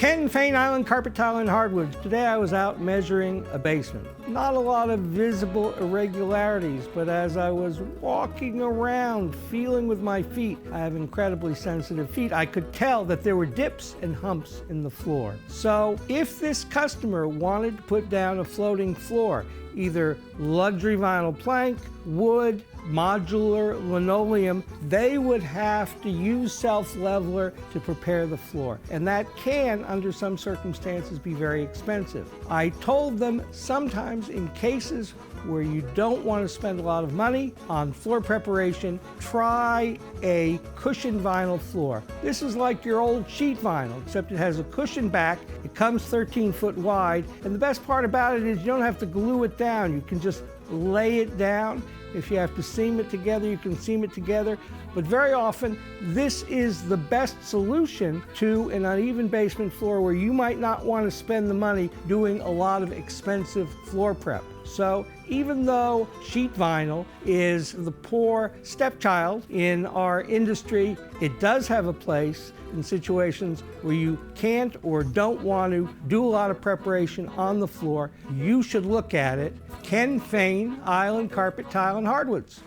Ken Fain Island Carpet Tile and Hardwood. Today I was out measuring a basement. Not a lot of visible irregularities, but as I was walking around, feeling with my feet, I have incredibly sensitive feet, I could tell that there were dips and humps in the floor. So if this customer wanted to put down a floating floor, either luxury vinyl plank, wood, modular linoleum, they would have to use self-leveler to prepare the floor. And that can, under some circumstances, be very expensive. I told them sometimes in cases where you don't want to spend a lot of money on floor preparation, try a cushioned vinyl floor. This is like your old sheet vinyl, except it has a cushion back, it comes 13 foot wide, and the best part about it is you don't have to glue it down. You can just lay it down. If you have to seam it together, you can seam it together. But very often, this is the best solution to an uneven basement floor where you might not want to spend the money doing a lot of expensive floor prep. So even though sheet vinyl is the poor stepchild in our industry, it does have a place in situations where you can't or don't want to do a lot of preparation on the floor. You should look at it. Ken Fain Island Carpet Tile and Hardwoods.